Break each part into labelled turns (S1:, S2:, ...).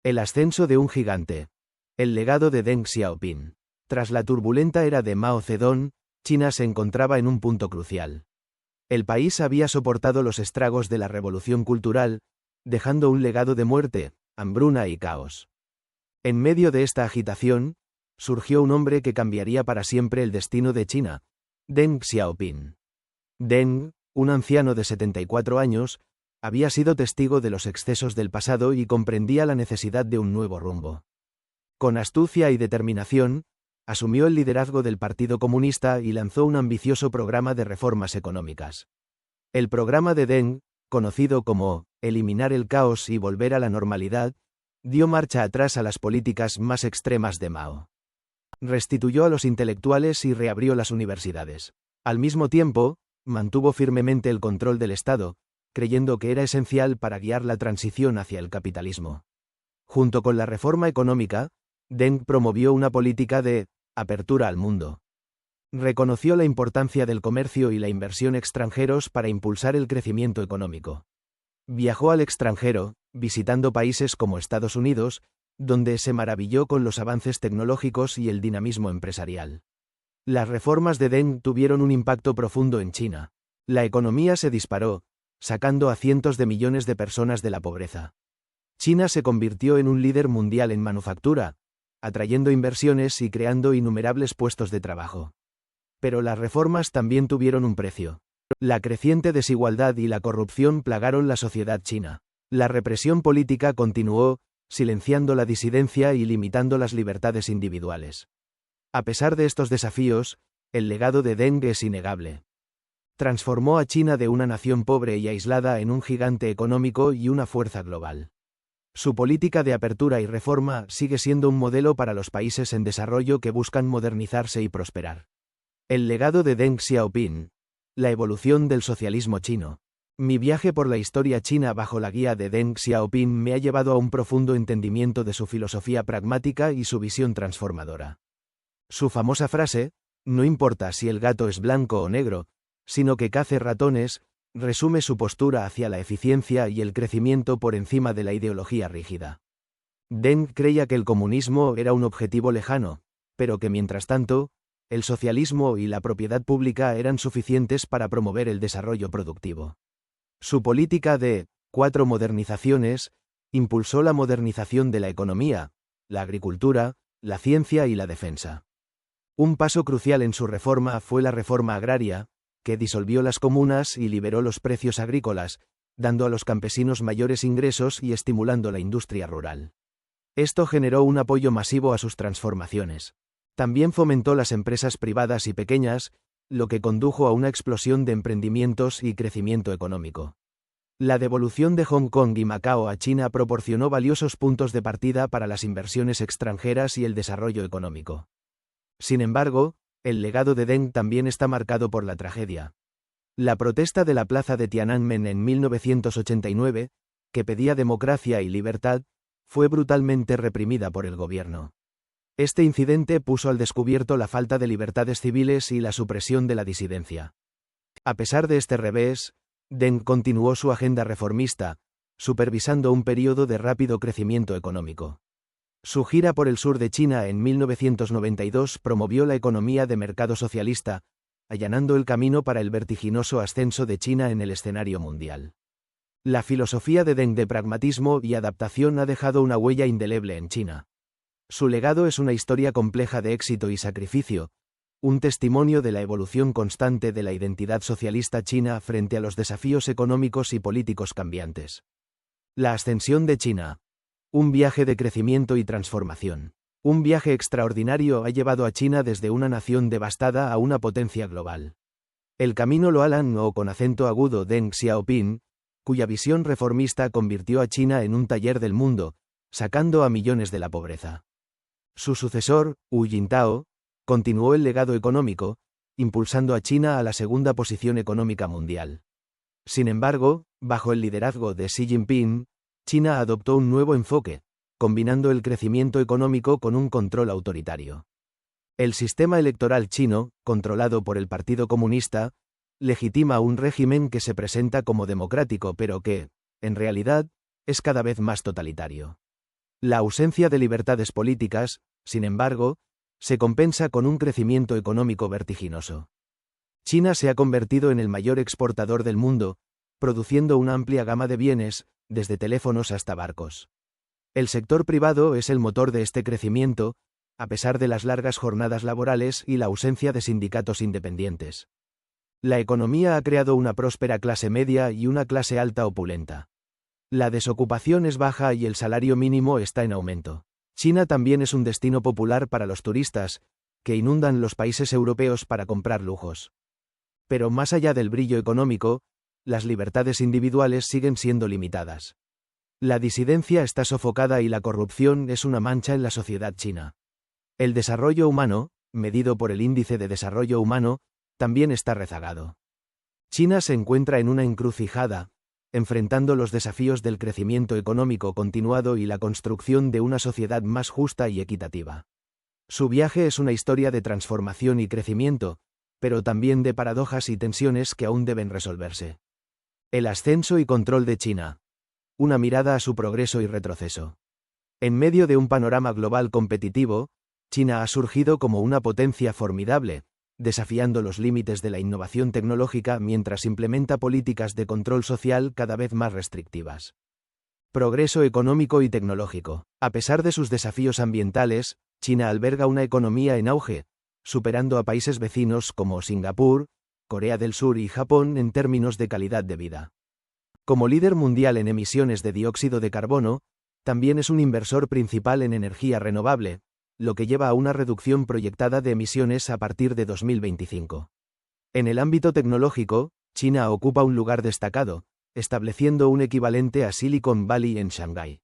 S1: El ascenso de un gigante. El legado de Deng Xiaoping. Tras la turbulenta era de Mao Zedong, China se encontraba en un punto crucial. El país había soportado los estragos de la revolución cultural, dejando un legado de muerte, hambruna y caos. En medio de esta agitación, surgió un hombre que cambiaría para siempre el destino de China, Deng Xiaoping. Deng, un anciano de 74 años, había sido testigo de los excesos del pasado y comprendía la necesidad de un nuevo rumbo. Con astucia y determinación, asumió el liderazgo del Partido Comunista y lanzó un ambicioso programa de reformas económicas. El programa de Deng, conocido como eliminar el caos y volver a la normalidad, dio marcha atrás a las políticas más extremas de Mao. Restituyó a los intelectuales y reabrió las universidades. Al mismo tiempo, mantuvo firmemente el control del Estado, creyendo que era esencial para guiar la transición hacia el capitalismo. Junto con la reforma económica, Deng promovió una política de apertura al mundo. Reconoció la importancia del comercio y la inversión extranjeros para impulsar el crecimiento económico. Viajó al extranjero, visitando países como Estados Unidos, donde se maravilló con los avances tecnológicos y el dinamismo empresarial. Las reformas de Deng tuvieron un impacto profundo en China. La economía se disparó, sacando a cientos de millones de personas de la pobreza. China se convirtió en un líder mundial en manufactura, atrayendo inversiones y creando innumerables puestos de trabajo. Pero las reformas también tuvieron un precio. La creciente desigualdad y la corrupción plagaron la sociedad china. La represión política continuó, silenciando la disidencia y limitando las libertades individuales. A pesar de estos desafíos, el legado de Deng es innegable. Transformó a China de una nación pobre y aislada en un gigante económico y una fuerza global. Su política de apertura y reforma sigue siendo un modelo para los países en desarrollo que buscan modernizarse y prosperar. El legado de Deng Xiaoping. La evolución del socialismo chino. Mi viaje por la historia china bajo la guía de Deng Xiaoping me ha llevado a un profundo entendimiento de su filosofía pragmática y su visión transformadora. Su famosa frase, no importa si el gato es blanco o negro, sino que cace ratones, resume su postura hacia la eficiencia y el crecimiento por encima de la ideología rígida. Deng creía que el comunismo era un objetivo lejano, pero que mientras tanto, el socialismo y la propiedad pública eran suficientes para promover el desarrollo productivo. Su política de 4 modernizaciones impulsó la modernización de la economía, la agricultura, la ciencia y la defensa. Un paso crucial en su reforma fue la reforma agraria, que disolvió las comunas y liberó los precios agrícolas, dando a los campesinos mayores ingresos y estimulando la industria rural. Esto generó un apoyo masivo a sus transformaciones. También fomentó las empresas privadas y pequeñas, lo que condujo a una explosión de emprendimientos y crecimiento económico. La devolución de Hong Kong y Macao a China proporcionó valiosos puntos de partida para las inversiones extranjeras y el desarrollo económico. Sin embargo, el legado de Deng también está marcado por la tragedia. La protesta de la plaza de Tiananmen en 1989, que pedía democracia y libertad, fue brutalmente reprimida por el gobierno. Este incidente puso al descubierto la falta de libertades civiles y la supresión de la disidencia. A pesar de este revés, Deng continuó su agenda reformista, supervisando un período de rápido crecimiento económico. Su gira por el sur de China en 1992 promovió la economía de mercado socialista, allanando el camino para el vertiginoso ascenso de China en el escenario mundial. La filosofía de Deng de pragmatismo y adaptación ha dejado una huella indeleble en China. Su legado es una historia compleja de éxito y sacrificio, un testimonio de la evolución constante de la identidad socialista china frente a los desafíos económicos y políticos cambiantes. La ascensión de China. Un viaje de crecimiento y transformación. Un viaje extraordinario ha llevado a China desde una nación devastada a una potencia global. El camino lo halan o con acento agudo Deng Xiaoping, cuya visión reformista convirtió a China en un taller del mundo, sacando a millones de la pobreza. Su sucesor, Hu Jintao, continuó el legado económico, impulsando a China a la segunda posición económica mundial. Sin embargo, bajo el liderazgo de Xi Jinping, China adoptó un nuevo enfoque, combinando el crecimiento económico con un control autoritario. El sistema electoral chino, controlado por el Partido Comunista, legitima un régimen que se presenta como democrático pero que, en realidad, es cada vez más totalitario. La ausencia de libertades políticas, sin embargo, se compensa con un crecimiento económico vertiginoso. China se ha convertido en el mayor exportador del mundo, produciendo una amplia gama de bienes, desde teléfonos hasta barcos. El sector privado es el motor de este crecimiento, a pesar de las largas jornadas laborales y la ausencia de sindicatos independientes. La economía ha creado una próspera clase media y una clase alta opulenta. La desocupación es baja y el salario mínimo está en aumento. China también es un destino popular para los turistas, que inundan los países europeos para comprar lujos. Pero más allá del brillo económico, las libertades individuales siguen siendo limitadas. La disidencia está sofocada y la corrupción es una mancha en la sociedad china. El desarrollo humano, medido por el Índice de Desarrollo Humano, también está rezagado. China se encuentra en una encrucijada, enfrentando los desafíos del crecimiento económico continuado y la construcción de una sociedad más justa y equitativa. Su viaje es una historia de transformación y crecimiento, pero también de paradojas y tensiones que aún deben resolverse. El ascenso y control de China. Una mirada a su progreso y retroceso. En medio de un panorama global competitivo, China ha surgido como una potencia formidable, desafiando los límites de la innovación tecnológica mientras implementa políticas de control social cada vez más restrictivas. Progreso económico y tecnológico. A pesar de sus desafíos ambientales, China alberga una economía en auge, superando a países vecinos como Singapur, Corea del Sur y Japón en términos de calidad de vida. Como líder mundial en emisiones de dióxido de carbono, también es un inversor principal en energía renovable, lo que lleva a una reducción proyectada de emisiones a partir de 2025. En el ámbito tecnológico, China ocupa un lugar destacado, estableciendo un equivalente a Silicon Valley en Shanghái.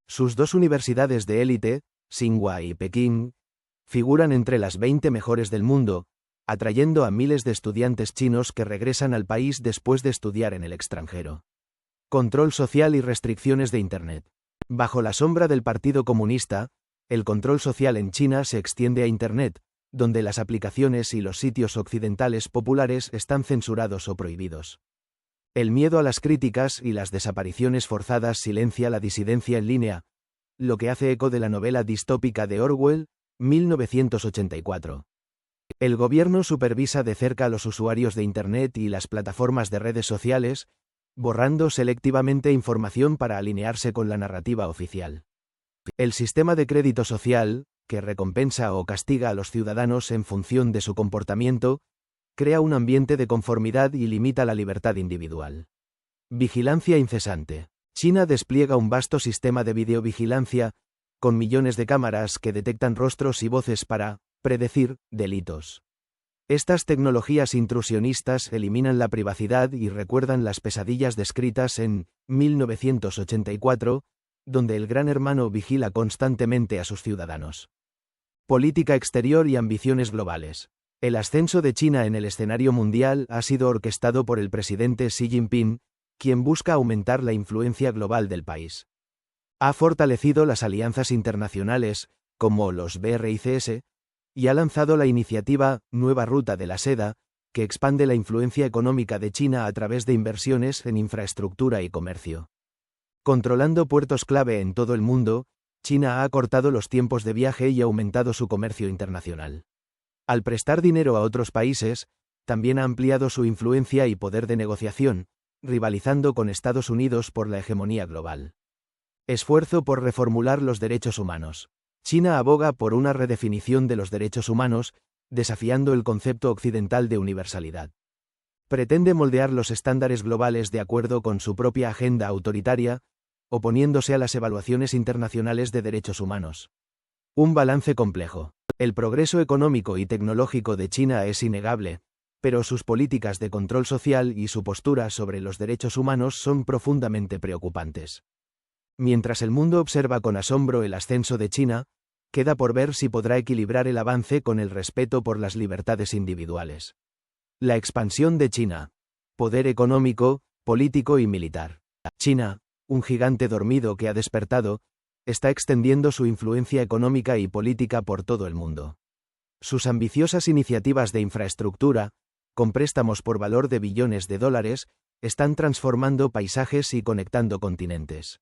S1: Sus dos universidades de élite, Tsinghua y Pekín, figuran entre las 20 mejores del mundo, atrayendo a miles de estudiantes chinos que regresan al país después de estudiar en el extranjero. Control social y restricciones de Internet. Bajo la sombra del Partido Comunista, el control social en China se extiende a Internet, donde las aplicaciones y los sitios occidentales populares están censurados o prohibidos. El miedo a las críticas y las desapariciones forzadas silencia la disidencia en línea, lo que hace eco de la novela distópica de Orwell, 1984. El gobierno supervisa de cerca a los usuarios de Internet y las plataformas de redes sociales, borrando selectivamente información para alinearse con la narrativa oficial. El sistema de crédito social, que recompensa o castiga a los ciudadanos en función de su comportamiento, crea un ambiente de conformidad y limita la libertad individual. Vigilancia incesante. China despliega un vasto sistema de videovigilancia, con millones de cámaras que detectan rostros y voces para predecir delitos. Estas tecnologías intrusionistas eliminan la privacidad y recuerdan las pesadillas descritas en 1984, donde el Gran Hermano vigila constantemente a sus ciudadanos. Política exterior y ambiciones globales. El ascenso de China en el escenario mundial ha sido orquestado por el presidente Xi Jinping, quien busca aumentar la influencia global del país. Ha fortalecido las alianzas internacionales, como los BRICS, y ha lanzado la iniciativa Nueva Ruta de la Seda, que expande la influencia económica de China a través de inversiones en infraestructura y comercio. Controlando puertos clave en todo el mundo, China ha acortado los tiempos de viaje y aumentado su comercio internacional. Al prestar dinero a otros países, también ha ampliado su influencia y poder de negociación, rivalizando con Estados Unidos por la hegemonía global. Esfuerzo por reformular los derechos humanos. China aboga por una redefinición de los derechos humanos, desafiando el concepto occidental de universalidad. Pretende moldear los estándares globales de acuerdo con su propia agenda autoritaria, oponiéndose a las evaluaciones internacionales de derechos humanos. Un balance complejo. El progreso económico y tecnológico de China es innegable, pero sus políticas de control social y su postura sobre los derechos humanos son profundamente preocupantes. Mientras el mundo observa con asombro el ascenso de China, queda por ver si podrá equilibrar el avance con el respeto por las libertades individuales. La expansión de China. Poder económico, político y militar. China, un gigante dormido que ha despertado, está extendiendo su influencia económica y política por todo el mundo. Sus ambiciosas iniciativas de infraestructura, con préstamos por valor de billones de dólares, están transformando paisajes y conectando continentes.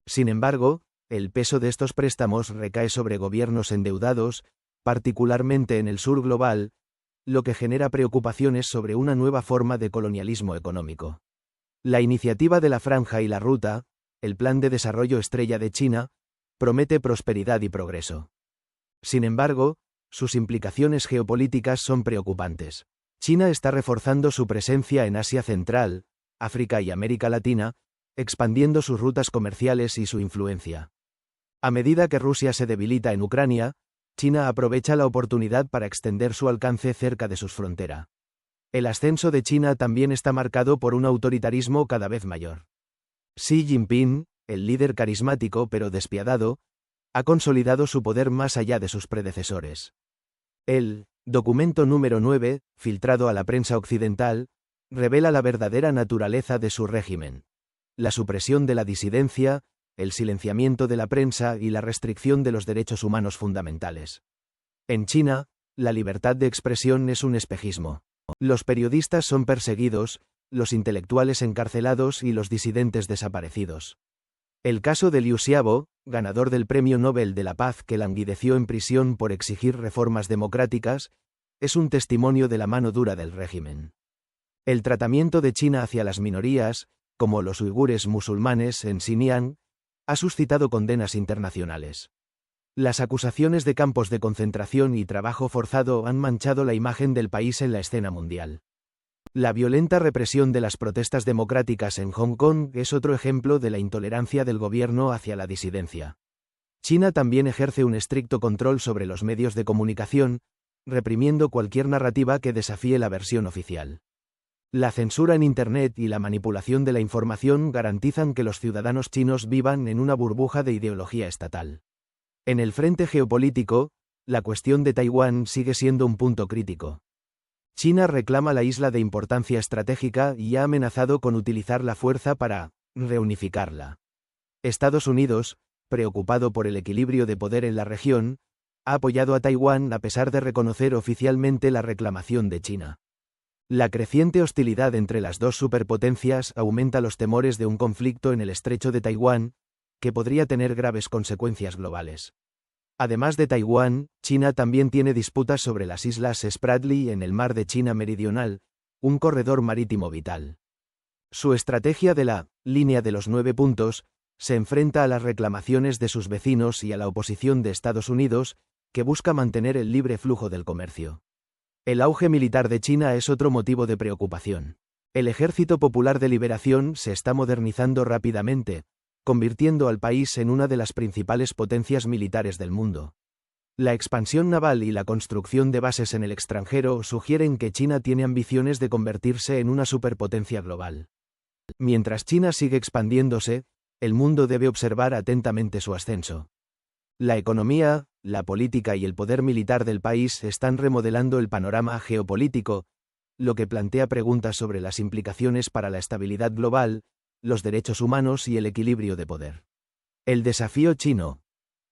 S1: Sin embargo, el peso de estos préstamos recae sobre gobiernos endeudados, particularmente en el sur global, lo que genera preocupaciones sobre una nueva forma de colonialismo económico. La iniciativa de la Franja y la Ruta, el Plan de Desarrollo Estrella de China, promete prosperidad y progreso. Sin embargo, sus implicaciones geopolíticas son preocupantes. China está reforzando su presencia en Asia Central, África y América Latina, expandiendo sus rutas comerciales y su influencia. A medida que Rusia se debilita en Ucrania, China aprovecha la oportunidad para extender su alcance cerca de sus fronteras. El ascenso de China también está marcado por un autoritarismo cada vez mayor. Xi Jinping, el líder carismático pero despiadado, ha consolidado su poder más allá de sus predecesores. El documento número 9, filtrado a la prensa occidental, revela la verdadera naturaleza de su régimen. La supresión de la disidencia, el silenciamiento de la prensa y la restricción de los derechos humanos fundamentales. En China, la libertad de expresión es un espejismo. Los periodistas son perseguidos, los intelectuales encarcelados y los disidentes desaparecidos. El caso de Liu Xiaobo, ganador del Premio Nobel de la Paz que languideció en prisión por exigir reformas democráticas, es un testimonio de la mano dura del régimen. El tratamiento de China hacia las minorías, como los uigures musulmanes en Xinjiang, ha suscitado condenas internacionales. Las acusaciones de campos de concentración y trabajo forzado han manchado la imagen del país en la escena mundial. La violenta represión de las protestas democráticas en Hong Kong es otro ejemplo de la intolerancia del gobierno hacia la disidencia. China también ejerce un estricto control sobre los medios de comunicación, reprimiendo cualquier narrativa que desafíe la versión oficial. La censura en Internet y la manipulación de la información garantizan que los ciudadanos chinos vivan en una burbuja de ideología estatal. En el frente geopolítico, la cuestión de Taiwán sigue siendo un punto crítico. China reclama la isla de importancia estratégica y ha amenazado con utilizar la fuerza para reunificarla. Estados Unidos, preocupado por el equilibrio de poder en la región, ha apoyado a Taiwán a pesar de reconocer oficialmente la reclamación de China. La creciente hostilidad entre las dos superpotencias aumenta los temores de un conflicto en el estrecho de Taiwán, que podría tener graves consecuencias globales. Además de Taiwán, China también tiene disputas sobre las islas Spratly en el mar de China Meridional, un corredor marítimo vital. Su estrategia de la línea de los 9 puntos se enfrenta a las reclamaciones de sus vecinos y a la oposición de Estados Unidos, que busca mantener el libre flujo del comercio. El auge militar de China es otro motivo de preocupación. El Ejército Popular de Liberación se está modernizando rápidamente, convirtiendo al país en una de las principales potencias militares del mundo. La expansión naval y la construcción de bases en el extranjero sugieren que China tiene ambiciones de convertirse en una superpotencia global. Mientras China sigue expandiéndose, el mundo debe observar atentamente su ascenso. La economía, la política y el poder militar del país están remodelando el panorama geopolítico, lo que plantea preguntas sobre las implicaciones para la estabilidad global, los derechos humanos y el equilibrio de poder. El desafío chino.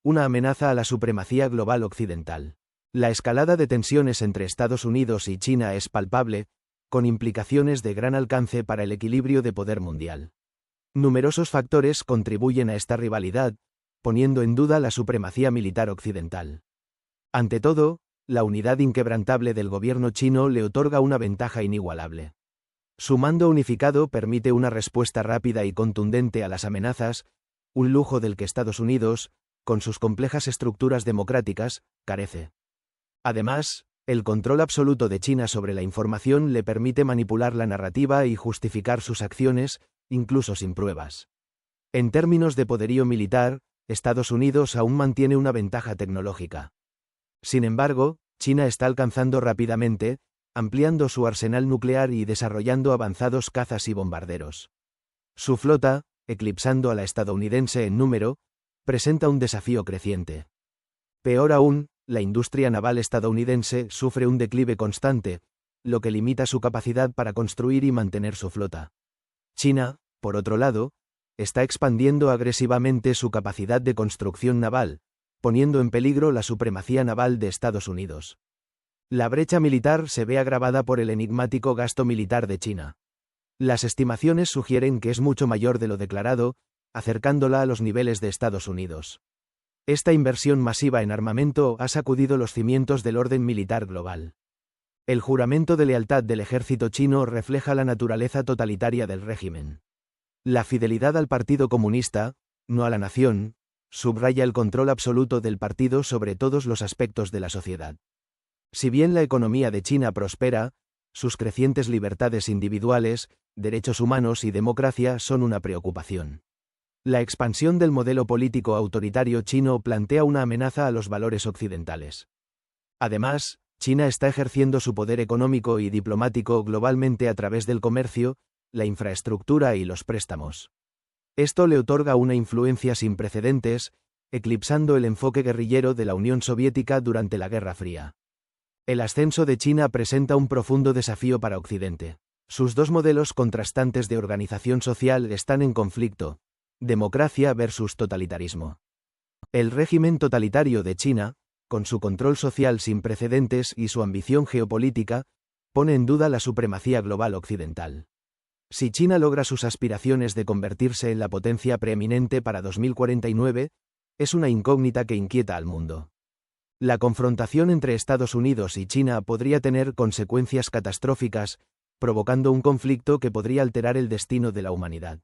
S1: Una amenaza a la supremacía global occidental. La escalada de tensiones entre Estados Unidos y China es palpable, con implicaciones de gran alcance para el equilibrio de poder mundial. Numerosos factores contribuyen a esta rivalidad, poniendo en duda la supremacía militar occidental. Ante todo, la unidad inquebrantable del gobierno chino le otorga una ventaja inigualable. Su mando unificado permite una respuesta rápida y contundente a las amenazas, un lujo del que Estados Unidos, con sus complejas estructuras democráticas, carece. Además, el control absoluto de China sobre la información le permite manipular la narrativa y justificar sus acciones, incluso sin pruebas. En términos de poderío militar, Estados Unidos aún mantiene una ventaja tecnológica. Sin embargo, China está alcanzando rápidamente, ampliando su arsenal nuclear y desarrollando avanzados cazas y bombarderos. Su flota, eclipsando a la estadounidense en número, presenta un desafío creciente. Peor aún, la industria naval estadounidense sufre un declive constante, lo que limita su capacidad para construir y mantener su flota. China, por otro lado, está expandiendo agresivamente su capacidad de construcción naval, poniendo en peligro la supremacía naval de Estados Unidos. La brecha militar se ve agravada por el enigmático gasto militar de China. Las estimaciones sugieren que es mucho mayor de lo declarado, acercándola a los niveles de Estados Unidos. Esta inversión masiva en armamento ha sacudido los cimientos del orden militar global. El juramento de lealtad del ejército chino refleja la naturaleza totalitaria del régimen. La fidelidad al Partido Comunista, no a la nación, subraya el control absoluto del partido sobre todos los aspectos de la sociedad. Si bien la economía de China prospera, sus crecientes libertades individuales, derechos humanos y democracia son una preocupación. La expansión del modelo político autoritario chino plantea una amenaza a los valores occidentales. Además, China está ejerciendo su poder económico y diplomático globalmente a través del comercio, la infraestructura y los préstamos. Esto le otorga una influencia sin precedentes, eclipsando el enfoque guerrillero de la Unión Soviética durante la Guerra Fría. El ascenso de China presenta un profundo desafío para Occidente. Sus dos modelos contrastantes de organización social están en conflicto: democracia versus totalitarismo. El régimen totalitario de China, con su control social sin precedentes y su ambición geopolítica, pone en duda la supremacía global occidental. Si China logra sus aspiraciones de convertirse en la potencia preeminente para 2049, es una incógnita que inquieta al mundo. La confrontación entre Estados Unidos y China podría tener consecuencias catastróficas, provocando un conflicto que podría alterar el destino de la humanidad.